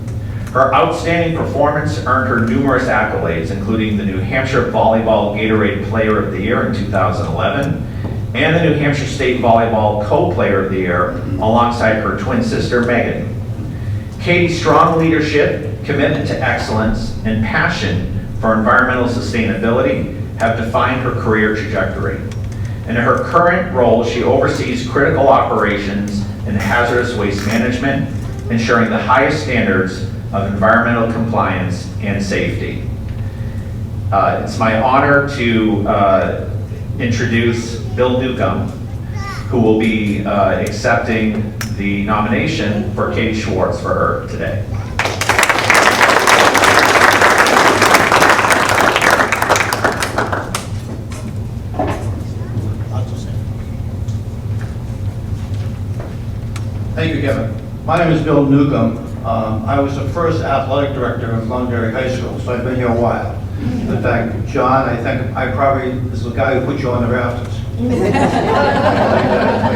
Speaker 1: Her outstanding performance earned her numerous accolades, including the New Hampshire Volleyball Gatorade Player of the Year in 2011 and the New Hampshire State Volleyball Co-Player of the Year alongside her twin sister, Megan. Katie's strong leadership, commitment to excellence, and passion for environmental sustainability have defined her career trajectory. In her current role, she oversees critical operations and hazardous waste management, ensuring the highest standards of environmental compliance and safety. It's my honor to introduce Bill Newcomb, who will be accepting the nomination for Katie Schwartz for her today.
Speaker 12: Thank you, Kevin. My name is Bill Newcomb. I was the first athletic director of Londonderry High School, so I've been here a while. In fact, John, I think I probably is the guy who put you on the rafters. Way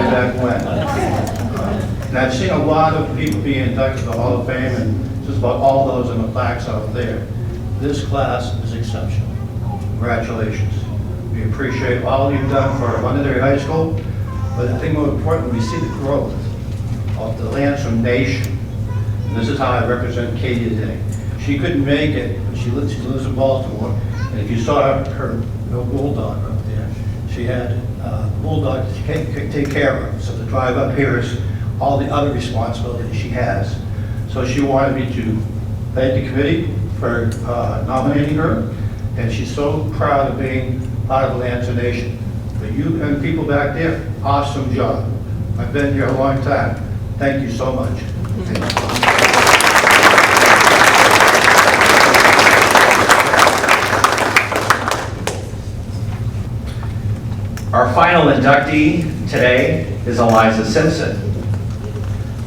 Speaker 12: back when. And I've seen a lot of people being inducted to the Hall of Fame, and just about all those in the plaques out there. This class is exceptional. Congratulations. We appreciate all you've done for Londonderry High School, but I think more important, we see the growth of the Lansing nation. And this is how I represent Katie today. She couldn't make it, but she lives in Baltimore. And if you saw her bulldog up there, she had a bulldog to take care of. So the drive up here is all the other responsibilities she has. So she wanted me to thank the committee for nominating her. And she's so proud of being part of the Lansing nation. For you and people back there, awesome job. I've been here a long time. Thank you so much.
Speaker 1: Our final inductee today is Eliza Simpson.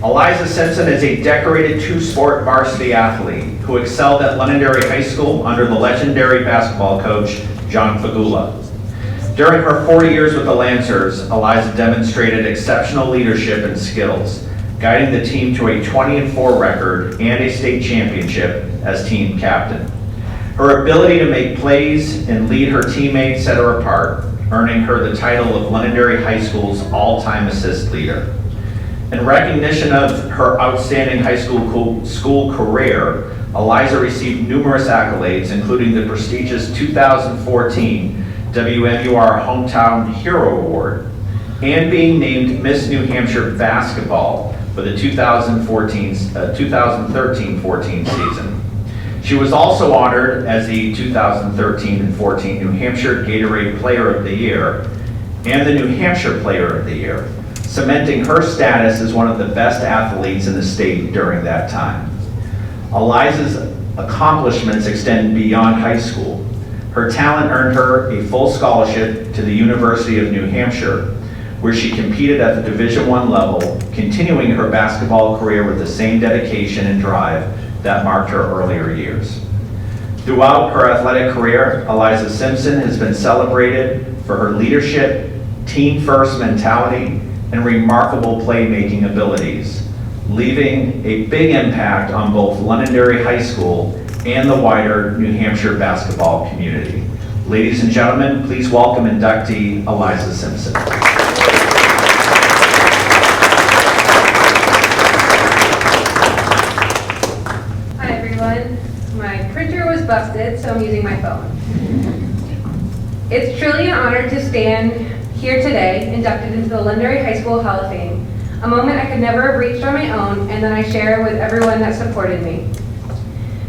Speaker 1: Eliza Simpson is a decorated two-sport varsity athlete who excelled at Londonderry High School under the legendary basketball coach, John Fagula. During her 40 years with the Lancers, Eliza demonstrated exceptional leadership and skills, guiding the team to a 20-4 record and a state championship as team captain. Her ability to make plays and lead her teammates set her apart, earning her the title of Londonderry High School's all-time assist leader. In recognition of her outstanding high school career, Eliza received numerous accolades, including the prestigious 2014 WMUR Hometown Hero Award, and being named Miss New Hampshire Basketball for the 2013-14 season. She was also honored as the 2013 and 14 New Hampshire Gatorade Player of the Year and the New Hampshire Player of the Year, cementing her status as one of the best athletes in the state during that time. Eliza's accomplishments extend beyond high school. Her talent earned her a full scholarship to the University of New Hampshire, where she competed at the Division I level, continuing her basketball career with the same dedication and drive that marked her earlier years. Throughout her athletic career, Eliza Simpson has been celebrated for her leadership, team-first mentality, and remarkable playmaking abilities, leaving a big impact on both Londonderry High School and the wider New Hampshire basketball community. Ladies and gentlemen, please welcome inductee Eliza Simpson.
Speaker 13: Hi everyone. My printer was busted, so I'm using my phone. It's truly an honor to stand here today, inducted into the Londonderry High School Hall of Fame, a moment I could never have reached on my own and that I share with everyone that supported me.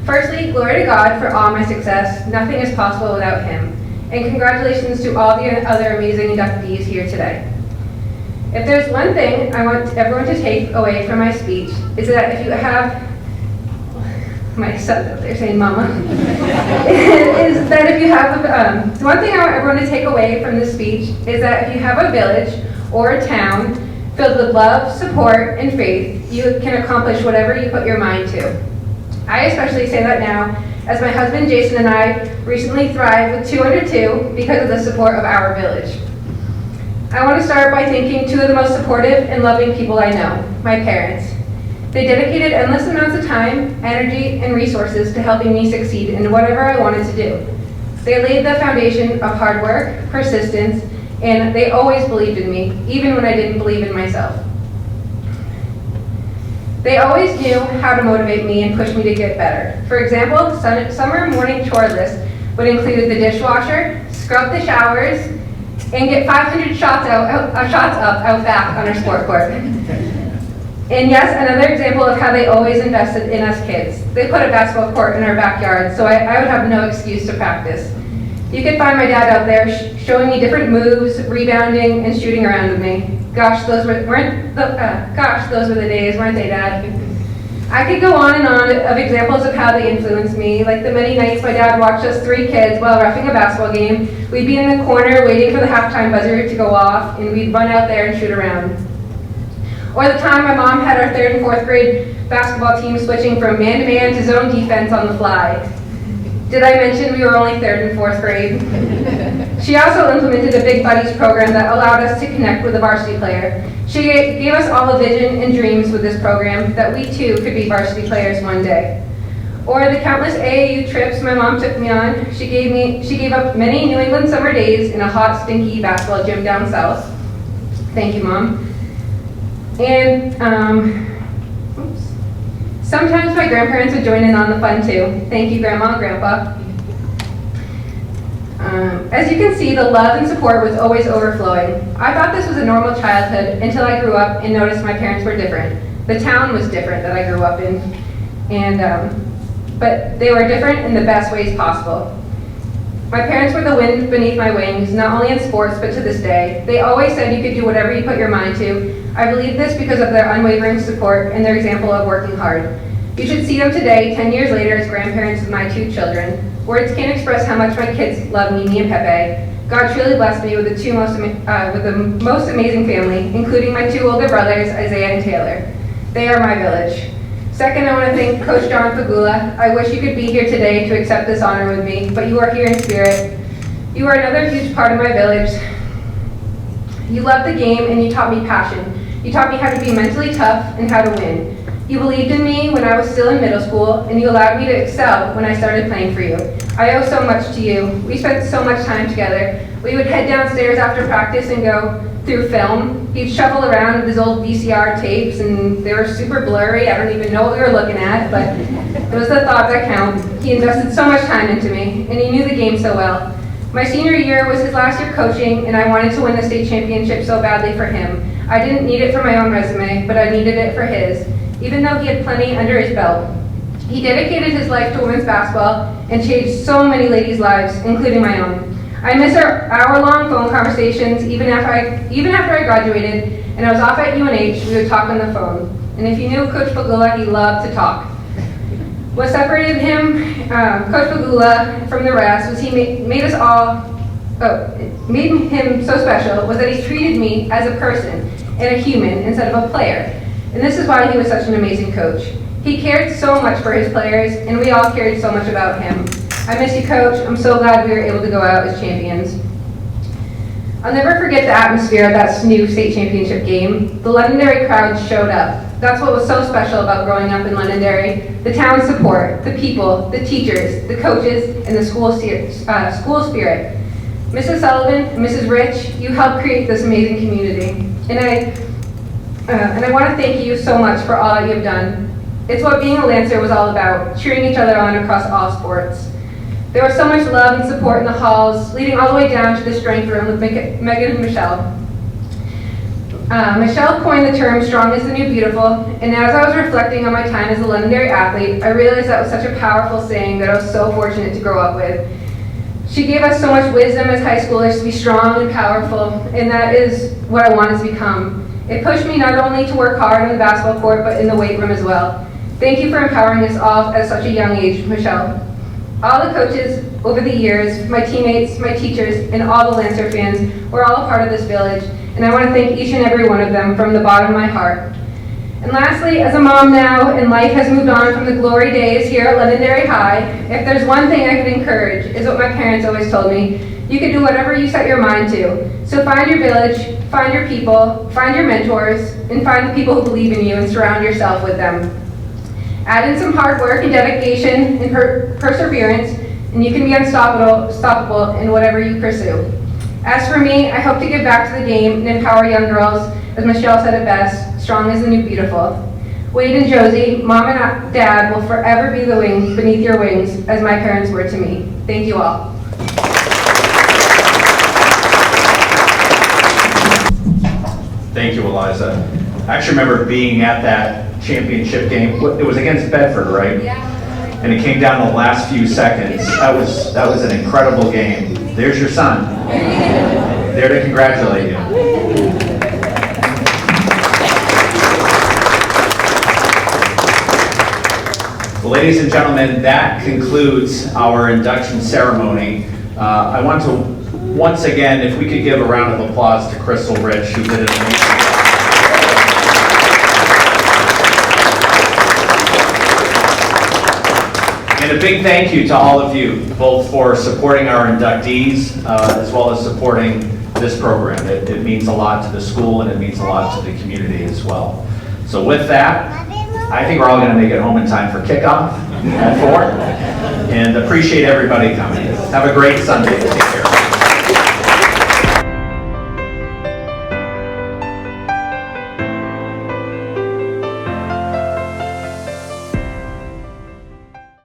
Speaker 13: Firstly, glory to God for all my success. Nothing is possible without Him. And congratulations to all the other amazing inductees here today. If there's one thing I want everyone to take away from my speech, is that if you have, my son's up there saying mama, is that if you have, the one thing I want everyone to take away from this speech is that if you have a village or a town filled with love, support, and faith, you can accomplish whatever you put your mind to. I especially say that now, as my husband Jason and I recently thrived with 2 under 2 because of the support of our village. I want to start by thanking 2 of the most supportive and loving people I know, my parents. They dedicated endless amounts of time, energy, and resources to helping me succeed in whatever I wanted to do. They laid the foundation of hard work, persistence, and they always believed in me, even when I didn't believe in myself. They always knew how to motivate me and push me to get better. For example, summer morning chore list would include the dishwasher, scrub the showers, and get 500 shots up out back on our sport court. And yes, another example of how they always invested in us kids. They put a basketball court in our backyard, so I would have no excuse to practice. You could find my dad out there showing me different moves, rebounding, and shooting around with me. Gosh, those were the days, weren't they, Dad? I could go on and on of examples of how they influenced me, like the many nights my dad watched us 3 kids while roughing a basketball game. We'd be in the corner waiting for the halftime buzzer to go off, and we'd run out there and shoot around. Or the time my mom had our 3rd and 4th grade basketball team switching from man-to-man to zone defense on the fly. Did I mention we were only 3rd and 4th grade? She also implemented a Big Buddies program that allowed us to connect with a varsity player. She gave us all a vision and dreams with this program that we too could be varsity players one day. Or the countless AAU trips my mom took me on. She gave up many New England summer days in a hot, stinky basketball gym down south. Thank you, Mom. And sometimes my grandparents would join in on the fun too. Thank you, Grandma and Grandpa. As you can see, the love and support was always overflowing. I thought this was a normal childhood until I grew up and noticed my parents were different. The town was different that I grew up in, but they were different in the best ways possible. My parents were the wind beneath my wings, not only in sports, but to this day. They always said you could do whatever you put your mind to. I believe this because of their unwavering support and their example of working hard. You should see them today, 10 years later, as grandparents of my 2 children. Words can't express how much my kids love Mimi and Pepe. God truly blessed me with the most amazing family, including my 2 older brothers, Isaiah and Taylor. They are my village. Second, I want to thank Coach John Pagula. I wish you could be here today to accept this honor with me, but you are here in spirit. You are another huge part of my village. You loved the game and you taught me passion. You taught me how to be mentally tough and how to win. You believed in me when I was still in middle school, and you allowed me to excel when I started playing for you. I owe so much to you. We spent so much time together. We would head downstairs after practice and go through film. He'd shuffle around with his old VCR tapes, and they were super blurry. I don't even know what we were looking at, but it was the thought that counted. He invested so much time into me, and he knew the game so well. My senior year was his last year coaching, and I wanted to win the state championship so badly for him. I didn't need it for my own resume, but I needed it for his. Even though he had plenty under his belt, he dedicated his life to women's basketball and changed so many ladies' lives, including my own. I miss our hour-long phone conversations even after I graduated and I was off at UNH. We would talk on the phone. And if you knew Coach Pagula, he loved to talk. What separated him, Coach Pagula, from the rest was he made him so special was that he treated me as a person and a human instead of a player. And this is why he was such an amazing coach. He cared so much for his players, and we all cared so much about him. I miss you, Coach. I'm so glad we were able to go out as champions. I'll never forget the atmosphere of that new state championship game. The Londonderry crowd showed up. That's what was so special about growing up in Londonderry. The town support, the people, the teachers, the coaches, and the school spirit. Mrs. Sullivan and Mrs. Rich, you helped create this amazing community. And I want to thank you so much for all that you've done. It's what being a Lancer was all about, cheering each other on across all sports. There was so much love and support in the halls, leading all the way down to the strength room with Megan and Michelle. Michelle coined the term strong is the new beautiful, and as I was reflecting on my time as a Londonderry athlete, I realized that was such a powerful saying that I was so fortunate to grow up with. She gave us so much wisdom as high schoolers to be strong and powerful, and that is what I wanted to become. It pushed me not only to work hard on the basketball court, but in the weight room as well. Thank you for empowering us all at such a young age, Michelle. All the coaches over the years, my teammates, my teachers, and all the Lancer fans were all a part of this village, and I want to thank each and every one of them from the bottom of my heart. And lastly, as a mom now, and life has moved on from the glory days here at Londonderry High, if there's one thing I could encourage, is what my parents always told me: you can do whatever you set your mind to. So find your village, find your people, find your mentors, and find the people who believe in you and surround yourself with them. Add in some hard work and dedication and perseverance, and you can be unstoppable in whatever you pursue. As for me, I hope to give back to the game and empower young girls, as Michelle said it best, strong is the new beautiful. Wade and Josie, Mom and Dad will forever be the wings beneath your wings, as my parents were to me. Thank you all.
Speaker 1: Thank you, Eliza. I actually remember being at that championship game. It was against Bedford, right?
Speaker 4: Yeah.
Speaker 1: And it came down to the last few seconds. That was an incredible game. There's your son. There to congratulate you. Well, ladies and gentlemen, that concludes our induction ceremony. I want to, once again, if we could give a round of applause to Crystal Rich, who did an amazing job. And a big thank you to all of you, both for supporting our inductees, as well as supporting this program. It means a lot to the school, and it means a lot to the community as well. So with that, I think we're all going to make it home in time for kickoff at 4. And appreciate everybody coming. Have a great Sunday. Take care.